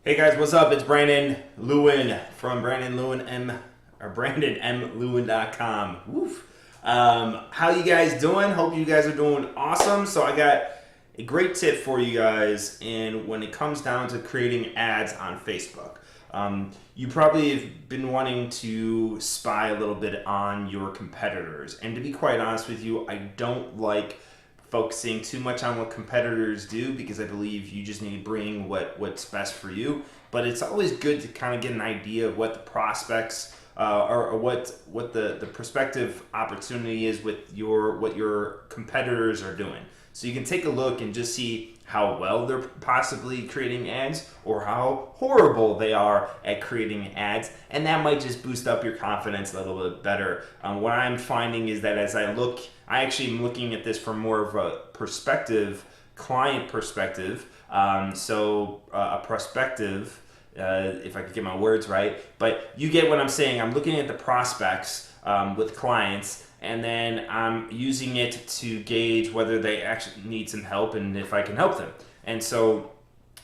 Hey guys, what's up? It's Brandon Lewin from BrandonMLewin.com. Woof. How you guys doing? Hope you guys are doing awesome. So I got a great tip for you guys when it comes down to creating ads on Facebook. You probably have been wanting to spy a little bit on your competitors. And to be quite honest with you, I don't like focusing too much on what competitors do because I believe you just need to bring what's best for you. But it's always good to kind of get an idea of what the prospects or what the prospective opportunity is with what your competitors are doing. So you can take a look and just see how well they're possibly creating ads or how horrible they are at creating ads, and that might just boost up your confidence a little bit better. What I'm finding is that as I actually am looking at this from more of a client perspective, a prospective, if I could get my words right, but you get what I'm saying. I'm looking at the prospects with clients, and then I'm using it to gauge whether they actually need some help and if I can help them. And so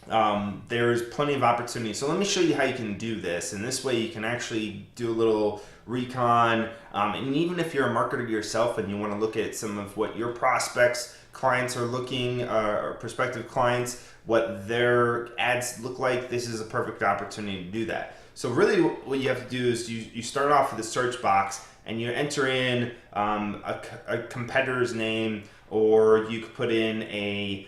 there's plenty of opportunity. So let me show you how you can do this. And this way you can actually do a little recon. And even if you're a marketer yourself and you want to look at some of what your prospects, clients are looking, or prospective clients, what their ads look like, this is a perfect opportunity to do that. So really what you have to do is you start off with a search box and you enter in a competitor's name, or you could put in a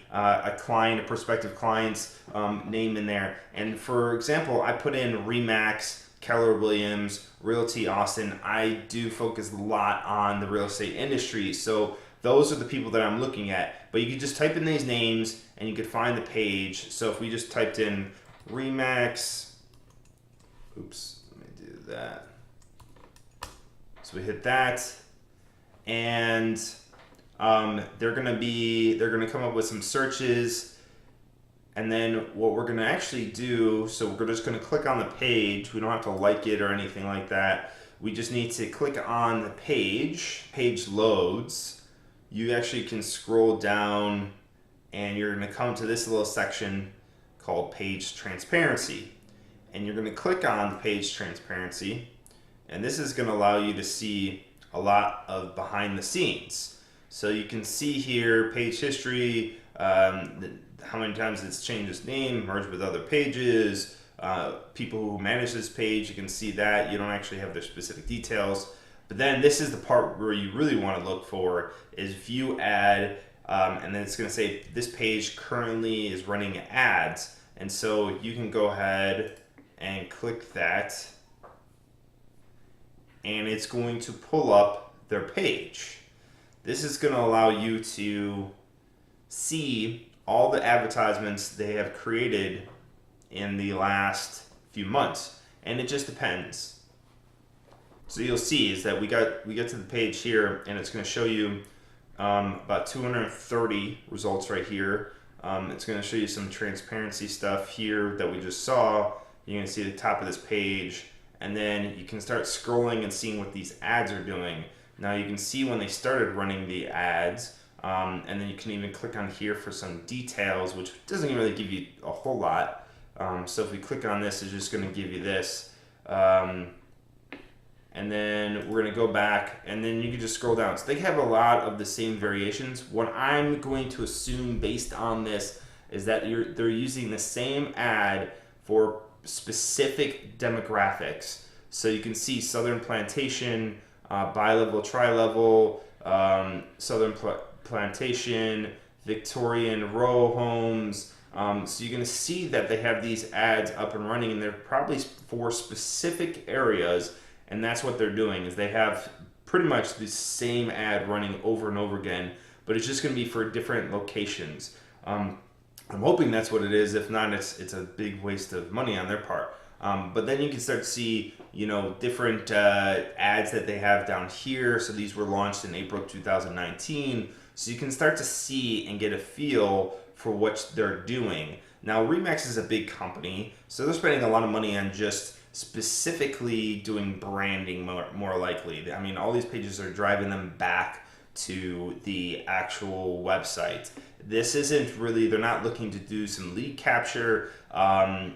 prospective client's name in there. And for example, I put in Remax, Keller Williams, Realty Austin. I do focus a lot on the real estate industry, so those are the people that I'm looking at. But you could just type in these names and you could find the page. So if we just typed in Remax, oops, let me do that. So we hit that, and they're gonna come up with some searches, and then what we're gonna actually do, so we're just gonna click on the page. We don't have to like it or anything like that. We just need to click on the page. Page loads. You actually can scroll down, and you're gonna come to this little section called Page Transparency, and you're gonna click on Page Transparency. And this is going to allow you to see a lot of behind the scenes. So you can see here page history, how many times it's changed its name, merged with other pages, people who manage this page. You can see that. You don't actually have their specific details. But then this is the part where you really want to look for is view ad, and then it's going to say this page currently is running ads. And so you can go ahead and click that, and it's going to pull up their page. This is going to allow you to see all the advertisements they have created in the last few months, and it just depends. So you'll see is that we get to the page here, and it's going to show you about 230 results right here. It's going to show you some transparency stuff here that we just saw. You're going to see the top of this page. And then you can start scrolling and seeing what these ads are doing. Now you can see when they started running the ads, and then you can even click on here for some details, which doesn't really give you a whole lot. So if we click on this, it's just going to give you this. And then we're going to go back, and then you can just scroll down. So they have a lot of the same variations. What I'm going to assume based on this is that they're using the same ad for specific demographics. So you can see Southern Plantation, bi-level, tri-level, Southern Plantation, Victorian row homes. So you're going to see that they have these ads up and running, and they're probably for specific areas, and that's what they're doing is they have pretty much the same ad running over and over again, but it's just going to be for different locations. I'm hoping that's what it is. If not, it's a big waste of money on their part. But then you can start to see, different ads that they have down here. So these were launched in April 2019. So you can start to see and get a feel for what they're doing. Now, Remax is a big company, so they're spending a lot of money on just specifically doing branding more likely. I mean, all these pages are driving them back to the actual website. This isn't really, they're not looking to do some lead capture.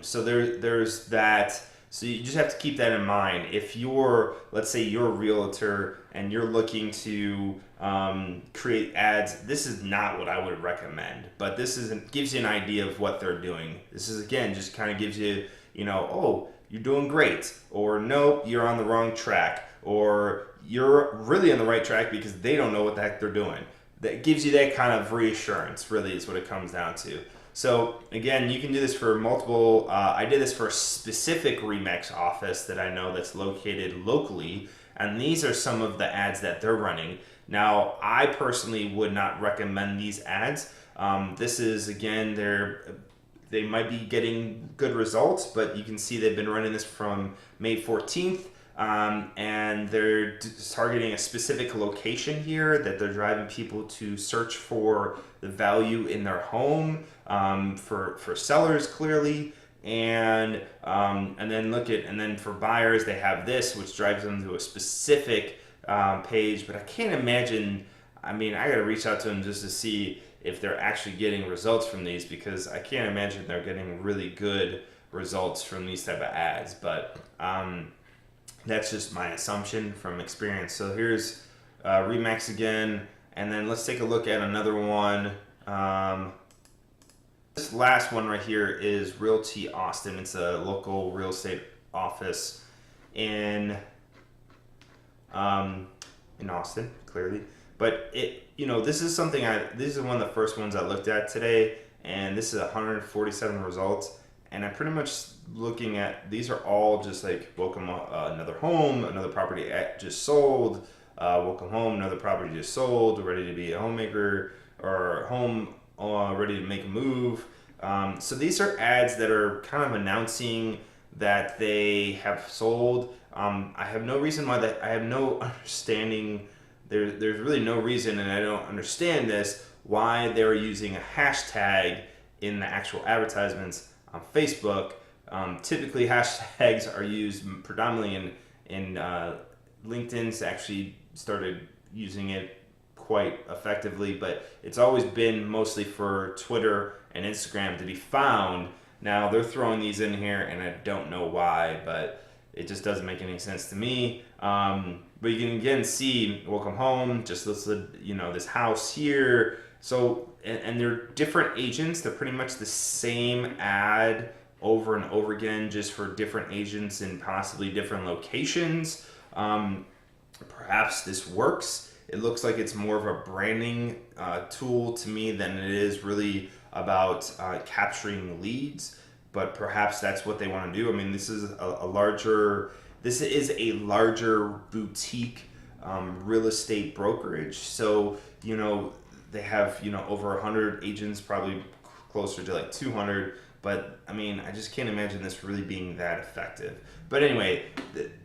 So there's that. So you just have to keep that in mind. If you're, let's say you're a realtor and you're looking to create ads, this is not what I would recommend. But this gives you an idea of what they're doing. This is, again, just kind of gives you, oh, you're doing great, or nope, you're on the wrong track, or you're really on the right track because they don't know what the heck they're doing. That gives you that kind of reassurance, really, is what it comes down to. So again, you can do this for multiple, I did this for a specific RE/MAX office that I know that's located locally, and these are some of the ads that they're running. Now, I personally would not recommend these ads. This is, again, they might be getting good results, but you can see they've been running this from May 14th. And they're targeting a specific location here that they're driving people to search for the value in their home, for sellers, clearly. And then for buyers, they have this, which drives them to a specific page. But I can't imagine, I got to reach out to them just to see if they're actually getting results from these, because I can't imagine they're getting really good results from these type of ads. But that's just my assumption from experience. So here's RE/MAX again, and then let's take a look at another one. This last one right here is Realty Austin. It's a local real estate office in Austin, clearly. But this is something this is one of the first ones I looked at today, and this is 147 results. And I'm pretty much looking at, these are all just like, welcome another home, another property just sold, welcome home, another property just sold, ready to be a homemaker, or home ready to make a move. So these are ads that are kind of announcing that they have sold. I have no reason why I have no understanding. There's really no reason, and I don't understand this, why they're using a hashtag in the actual advertisements on Facebook. Typically, hashtags are used predominantly in LinkedIn's actually started using it quite effectively, but it's always been mostly for Twitter and Instagram to be found. Now they're throwing these in here, and I don't know why, but it just doesn't make any sense to me. But you can again see welcome home, just listed, this house here. So, and they're different agents. They're pretty much the same ad over and over again, just for different agents in possibly different locations. Perhaps this works. It looks like it's more of a branding tool to me than it is really about capturing leads. But perhaps that's what they want to do. This is a larger boutique real estate brokerage. So, they have, over 100 agents, probably closer to like 200. But I just can't imagine this really being that effective. But anyway,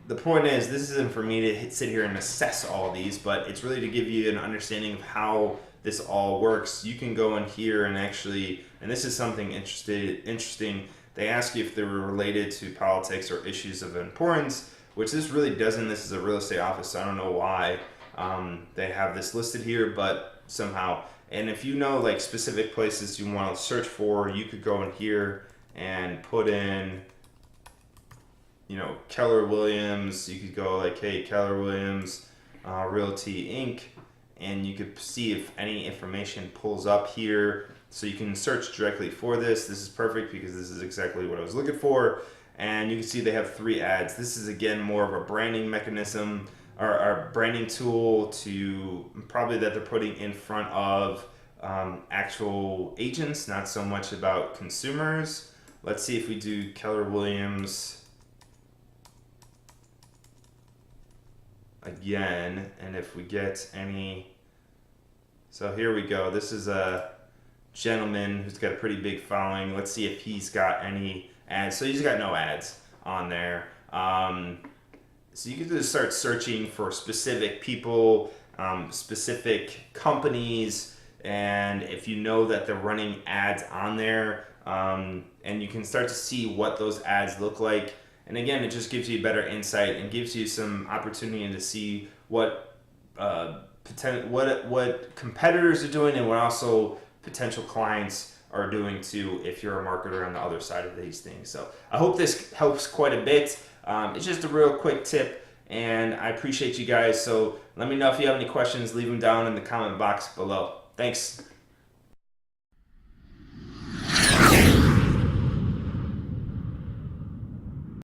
the point is, this isn't for me to sit here and assess all these, but it's really to give you an understanding of how this all works. You can go in here and actually, and this is something interesting, they ask you if they were related to politics or issues of importance, which this really doesn't. This is a real estate office, so I don't know why they have this listed here, but somehow. And if you know like specific places you want to search for, you could go in here and put in, Keller Williams. You could go like, hey, Keller Williams, Realty Inc., and you could see if any information pulls up here. So you can search directly for this. This is perfect because this is exactly what I was looking for. And you can see they have 3 ads. This is, again, more of a branding mechanism or a branding tool to probably that they're putting in front of actual agents, not so much about consumers. Let's see if we do Keller Williams again, and if we get any. So here we go. This is a gentleman who's got a pretty big following. Let's see if he's got any ads. So he's got no ads on there. So you can just start searching for specific people, specific companies, and if you know that they're running ads on there, and you can start to see what those ads look like. And again, it just gives you better insight and gives you some opportunity to see what what competitors are doing, and what also potential clients are doing too, if you're a marketer on the other side of these things. So I hope this helps quite a bit. It's just a real quick tip, and I appreciate you guys. So let me know if you have any questions. Leave them down in the comment box below. Thanks.